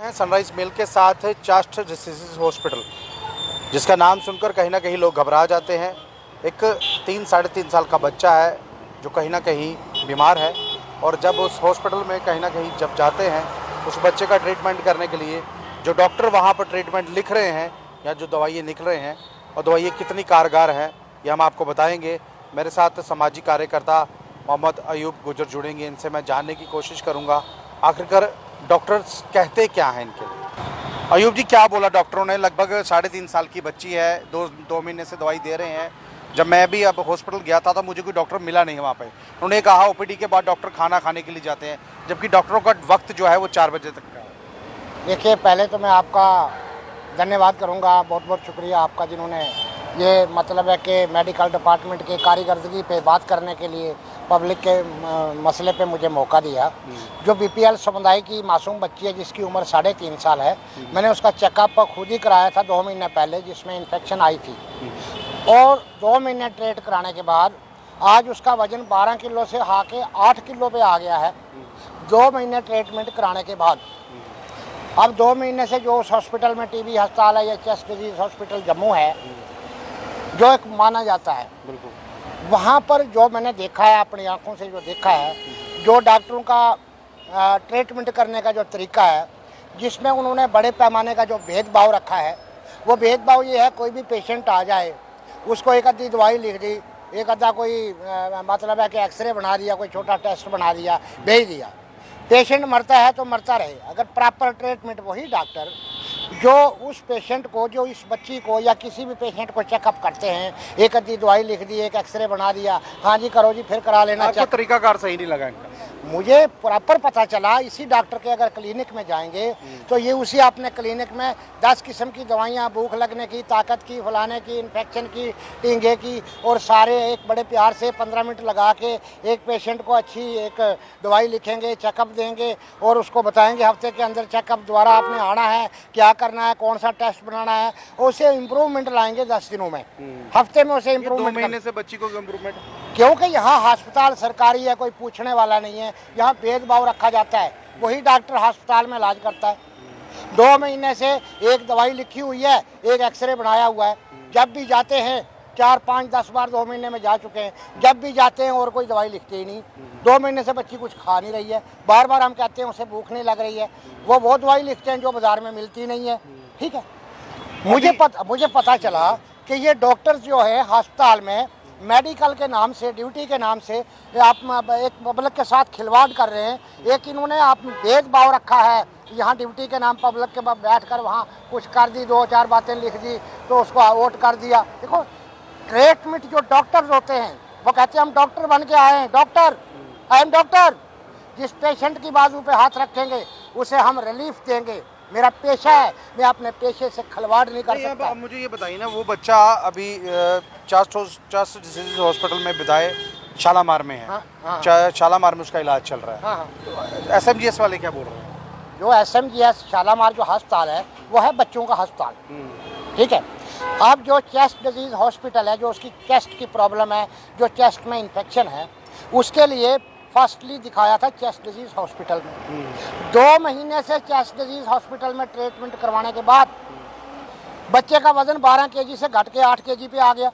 Sunrise मिल के साथ है चेस्ट डिसीज हॉस्पिटल, जिसका नाम सुनकर कहीं ना कहीं लोग घबरा जाते हैं। एक 3-3.5 साल का बच्चा है जो कहीं ना कहीं बीमार है, और जब उस हॉस्पिटल में कहीं ना कहीं जब जाते हैं उस बच्चे का ट्रीटमेंट करने के लिए, जो डॉक्टर वहाँ पर ट्रीटमेंट लिख रहे हैं या जो दवाइयाँ लिख रहे हैं और दवाइयाँ कितनी कारगर हैं ये हम आपको बताएंगे। मेरे साथ सामाजिक कार्यकर्ता मोहम्मद अयूब गुजर जुड़ेंगे, इनसे मैं जानने की कोशिश करूँगा आखिरकार डॉक्टर्स कहते क्या हैं इनके लिए। अयूब जी, क्या बोला डॉक्टरों ने? लगभग 3.5 साल की बच्ची है, दो महीने से दवाई दे रहे हैं। जब मैं भी अब हॉस्पिटल गया था तो मुझे कोई डॉक्टर मिला नहीं वहाँ पे। उन्होंने कहा ओपीडी के बाद डॉक्टर खाना खाने के लिए जाते हैं, जबकि डॉक्टरों का वक्त जो है वो 4 बजे तक का है। देखिए, पहले तो मैं आपका धन्यवाद करूँगा, बहुत बहुत शुक्रिया आपका, जिन्होंने ये मतलब है कि मेडिकल डिपार्टमेंट की कारीगर्दगी पे बात करने के लिए पब्लिक के मसले पे मुझे मौका दिया। जो बीपीएल समुदाय की मासूम बच्ची है जिसकी उम्र 3.5 साल है, मैंने उसका चेकअप खुद ही कराया था 2 महीने पहले, जिसमें इन्फेक्शन आई थी, और 2 महीने ट्रीट कराने के बाद आज उसका वजन 12 किलो से आके 8 किलो पे आ गया है। 2 महीने ट्रीटमेंट कराने के बाद अब 2 महीने से जो उस हॉस्पिटल में टीबी अस्पताल है या चेस्ट डिजीज हॉस्पिटल जम्मू है, जो एक माना जाता है, वहाँ पर जो मैंने देखा है, अपनी आंखों से जो देखा है, जो डॉक्टरों का ट्रीटमेंट करने का जो तरीका है, जिसमें उन्होंने बड़े पैमाने का जो भेदभाव रखा है, वो भेदभाव ये है, कोई भी पेशेंट आ जाए उसको एक आधी दवाई लिख दी, एक आधा कोई मतलब है कि एक्सरे बना दिया, कोई छोटा टेस्ट बना दिया, भेज दिया। पेशेंट मरता है तो मरता रहे। अगर प्रॉपर ट्रीटमेंट वही डॉक्टर जो उस पेशेंट को, जो इस बच्ची को या किसी भी पेशेंट को चेकअप करते हैं, एक आधी दवाई लिख दी, एक एक्सरे बना दिया, हाँ जी करो जी, फिर करा लेना। आपको तरीकाकार सही नहीं लगा इनका? मुझे प्रॉपर पता चला, इसी डॉक्टर के अगर क्लिनिक में जाएंगे तो ये उसी अपने क्लिनिक में 10 किस्म की दवाइयाँ, भूख लगने की, ताकत की, फलाने की, इन्फेक्शन की, टींगे की, और सारे एक बड़े प्यार से 15 मिनट लगा के एक पेशेंट को अच्छी एक दवाई लिखेंगे, चेकअप देंगे और उसको बताएंगे हफ्ते के अंदर चेकअप दोबारा आपने आना है, क्या करना है, कौन सा टेस्ट बनाना है, उसे इम्प्रूवमेंट लाएंगे 10 दिनों में, हफ्ते में उसे इम्प्रूवमेंट। 2 महीने से बच्ची को इम्प्रूवमेंट? क्योंकि यहाँ अस्पताल सरकारी है, कोई पूछने वाला नहीं है, यहाँ भेदभाव रखा जाता है, वही डॉक्टर अस्पताल में इलाज करता है। 2 महीने से एक दवाई लिखी हुई है, एक एक्सरे बनाया हुआ है, जब भी जाते हैं 4, 5, 10 बार 2 महीने में जा चुके हैं, जब भी जाते हैं और कोई दवाई लिखते ही नहीं। 2 महीने से बच्ची कुछ खा नहीं रही है, बार बार हम कहते हैं उसे भूख नहीं लग रही है, वो दवाई लिखते हैं जो बाजार में मिलती नहीं है। ठीक है, मुझे पता चला कि ये डॉक्टर जो है अस्पताल में मेडिकल के नाम से, ड्यूटी के नाम से आप एक पब्लिक के साथ खिलवाड़ कर रहे हैं। एक इन्होंने आप भेदभाव रखा है, यहाँ ड्यूटी के नाम पब्लिक के बैठ कर वहाँ कुछ कर दी, 2-4 बातें लिख दी तो उसको वोट कर दिया। देखो, ट्रीटमेंट जो डॉक्टर्स होते हैं वो कहते हैं हम डॉक्टर बन के आए हैं, डॉक्टर, आई एम डॉक्टर। जिस पेशेंट की बाजू पे हाथ रखेंगे उसे हम रिलीफ देंगे, मेरा पेशा है, मैं अपने पेशे से खिलवाड़ नहीं कर सकता। अब मुझे ये बताइए ना, वो बच्चा अभी चेस्ट डिसीज हॉस्पिटल में बिताए शालामार में है। हाँ। शालामार में उसका इलाज चल रहा है। हाँ। तो SMGS वाले क्या बोल रहे हैं? जो SMGS शालामार जो अस्पताल है वो है बच्चों का अस्पताल। ठीक है, अब जो चेस्ट डिजीज हॉस्पिटल है, जो उसकी चेस्ट की प्रॉब्लम है, जो चेस्ट में इन्फेक्शन है, उसके लिए फर्स्टली दिखाया था चेस्ट डिजीज हॉस्पिटल में। 2 महीने से चेस्ट डिजीज हॉस्पिटल में ट्रीटमेंट करवाने के बाद बच्चे का वजन 12 kg से घट के 8 kg पे आ गया।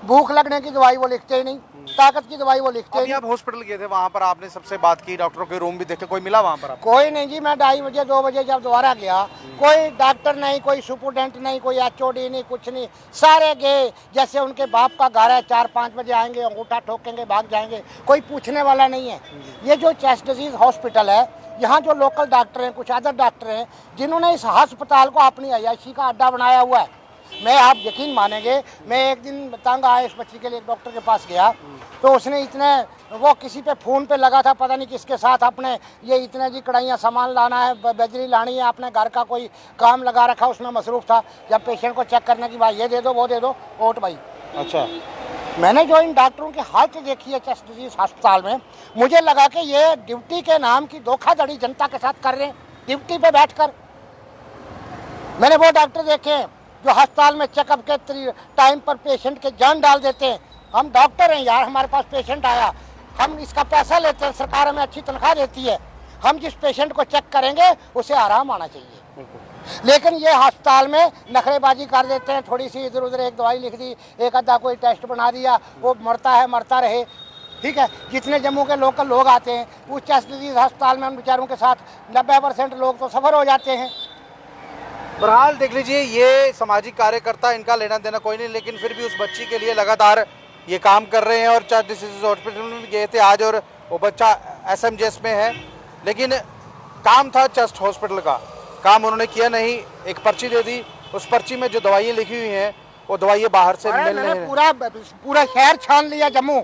भूख लगने की दवाई वो लिखते ही नहीं, ताकत की दवाई वो लिखते ही नहीं। आप हॉस्पिटल गए थे, वहाँ पर आपने सबसे बात की, डॉक्टरों के रूम भी देखे, कोई मिला वहाँ पर आपको? कोई नहीं जी, मैं 2:30 बजे 2 बजे जब दोबारा गया, कोई डॉक्टर नहीं, कोई सुपरडेंट नहीं, कोई HOD नहीं, कुछ नहीं, सारे गए जैसे उनके बाप का घर है, 4-5 बजे आएंगे, अंगूठा ठोकेंगे, भाग जाएंगे, कोई पूछने वाला नहीं है। ये जो चेस्ट डिजीज हॉस्पिटल है, यहाँ जो लोकल डॉक्टर हैं, कुछ अदर डॉक्टर हैं जिन्होंने इस अस्पताल को अपनी अय्याशी का अड्डा बनाया हुआ है। मैं, आप यकीन मानेंगे, मैं एक दिन तंग आया इस बच्ची के लिए, एक डॉक्टर के पास गया तो उसने इतने, वो किसी पे फ़ोन पे लगा था, पता नहीं किसके साथ, अपने ये इतने जी कढ़ाइयाँ सामान लाना है, बजरी लानी है, अपने घर का कोई काम लगा रखा, उसमें मसरूफ़ था। जब पेशेंट को चेक करने की बात, ये दे दो, वो दे दो, वोट भाई। अच्छा, मैंने जो इन डॉक्टरों की हालत देखी है चेस्ट डिजीज अस्पताल में, मुझे लगा कि ये ड्यूटी के नाम की धोखाधड़ी जनता के साथ कर रहे हैं, ड्यूटी पे बैठकर। मैंने वो डॉक्टर देखे हैं जो अस्पताल में चेकअप के टाइम पर पेशेंट के जान डाल देते हैं। हम डॉक्टर हैं यार, हमारे पास पेशेंट आया, हम इसका पैसा लेते हैं, सरकार हमें अच्छी तनख्वाह देती है, हम जिस पेशेंट को चेक करेंगे उसे आराम आना चाहिए। लेकिन ये अस्पताल में नखरेबाजी कर देते हैं, थोड़ी सी इधर उधर एक दवाई लिख दी, एक आधा कोई टेस्ट बना दिया, वो मरता है मरता रहे। ठीक है, जितने जम्मू के लोकल लोग आते हैं उस चेस्ट डिजीज अस्पताल में उन बेचारों के साथ 90% लोग तो सफ़र हो जाते हैं। बहरहाल देख लीजिए, ये सामाजिक कार्यकर्ता, इनका लेना देना कोई नहीं, लेकिन फिर भी उस बच्ची के लिए लगातार ये काम कर रहे हैं। और चेस्ट डिसीज हॉस्पिटल में गए थे आज और वो बच्चा SMJS में है, लेकिन काम था चेस्ट हॉस्पिटल का, काम उन्होंने किया नहीं। एक पर्ची दे दी, उस पर्ची में जो दवाइयाँ लिखी हुई हैं वो दवाइयाँ बाहर से मिल रही हैं। पूरा शहर छान लिया, जम्मू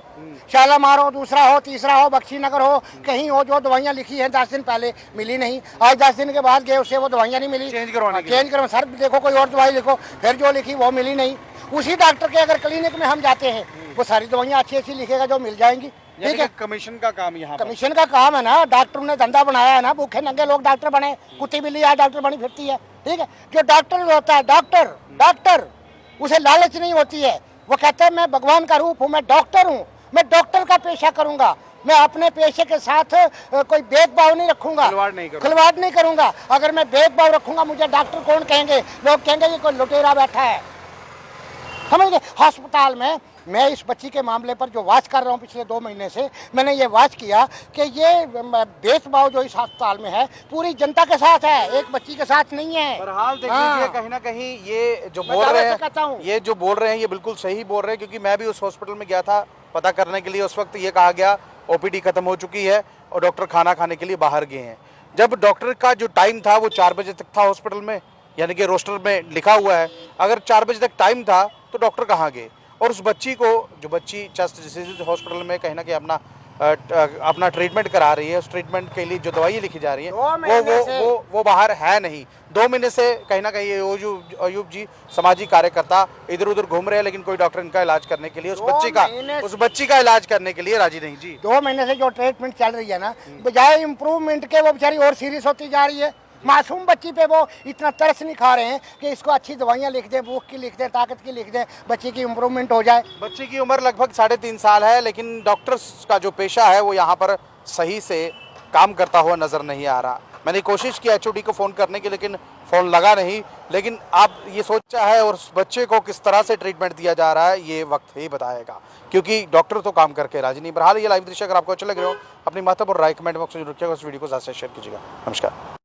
शालामार हो, दूसरा हो, तीसरा हो, बख्शी नगर हो, कहीं हो, जो दवाइयाँ लिखी हैं 10 दिन पहले मिली नहीं, आज 10 दिन के बाद गए उससे वो दवाइयाँ नहीं मिली, चेंज करवा सर देखो कोई और दवाई लिखो, फिर जो लिखी वो मिली नहीं। उसी डॉक्टर के अगर क्लिनिक में हम जाते हैं वो सारी दवाइयाँ अच्छी अच्छी लिखेगा जो मिल जाएंगी। ठीक है, कमीशन का काम यहाँ कमीशन का काम है ना, डॉक्टर ने धंधा बनाया है ना, भूखे नंगे लोग डॉक्टर बने, कुत्ती बिल्ली आज डॉक्टर बनी फिरती है। ठीक है, जो डॉक्टर होता है डॉक्टर उसे लालच नहीं होती है, वो कहता है मैं भगवान का रूप हूँ, मैं डॉक्टर हूँ, मैं डॉक्टर का पेशा करूंगा, मैं अपने पेशे के साथ कोई भेदभाव नहीं रखूंगा, खिलवाड़ नहीं करूंगा। अगर मैं भेदभाव रखूंगा मुझे डॉक्टर कौन कहेंगे, लोग कहेंगे ये कोई लुटेरा बैठा है। समझ गए, अस्पताल में मैं इस बच्ची के मामले पर जो वाच कर रहा हूँ पिछले 2 महीने से, मैंने ये वाच किया कि ये भेदभाव जो इस अस्पताल में है पूरी जनता के साथ है, एक बच्ची के साथ नहीं है। बहरहाल देख लीजिए, कहीं ना कहीं ये जो बोल रहे हैं ये बिल्कुल सही बोल रहे हैं, क्योंकि मैं भी उस हॉस्पिटल में गया था पता करने के लिए। उस वक्त ये कहा गया OPD खत्म हो चुकी है और डॉक्टर खाना खाने के लिए बाहर गए हैं। जब डॉक्टर का जो टाइम था वो 4 बजे तक था हॉस्पिटल में, यानी कि रोस्टर में लिखा हुआ है, अगर 4 बजे तक टाइम था तो डॉक्टर कहाँ गए। और उस बच्ची को, जो बच्ची चेस्ट डिसीज हॉस्पिटल में कहीं ना कहीं अपना ट्रीटमेंट करा रही है, उस ट्रीटमेंट के लिए जो दवाइयाँ लिखी जा रही है वो बाहर है नहीं। 2 महीने से कहीं ना कहीं ये अयूब जी सामाजिक कार्यकर्ता इधर उधर घूम रहे हैं, लेकिन कोई डॉक्टर इनका इलाज करने के लिए, उस बच्ची का इलाज करने के लिए राजी नहीं। जी 2 महीने से जो ट्रीटमेंट चल रही है ना, बजाय इम्प्रूवमेंट के वो बेचारी और सीरियस होती जा रही है। मासूम बच्ची पे वो इतना तरस नहीं खा रहे हैं कि इसको अच्छी दवाइयाँ लिख दें, भूख की लिख दें, ताकत की लिख दें, बच्ची की इम्प्रूवमेंट हो जाए। बच्ची की उम्र लगभग 3.5 साल है, लेकिन डॉक्टर्स का जो पेशा है वो यहाँ पर सही से काम करता हुआ नज़र नहीं आ रहा। मैंने कोशिश की HOD को फ़ोन करने की, लेकिन फ़ोन लगा नहीं। लेकिन आप ये सोचा है और उस बच्चे को किस तरह से ट्रीटमेंट दिया जा रहा है ये वक्त ही बताएगा, क्योंकि डॉक्टर तो काम करके राजी नहीं। बहरहाल ये लाइव दृश्य अगर आपको अच्छा लग रहा हो, अपनी महत्वपूर्ण राय कमेंट बॉक्स में जरूर रखिएगा, उस वीडियो को ज़्यादा से शेयर कीजिएगा। नमस्कार।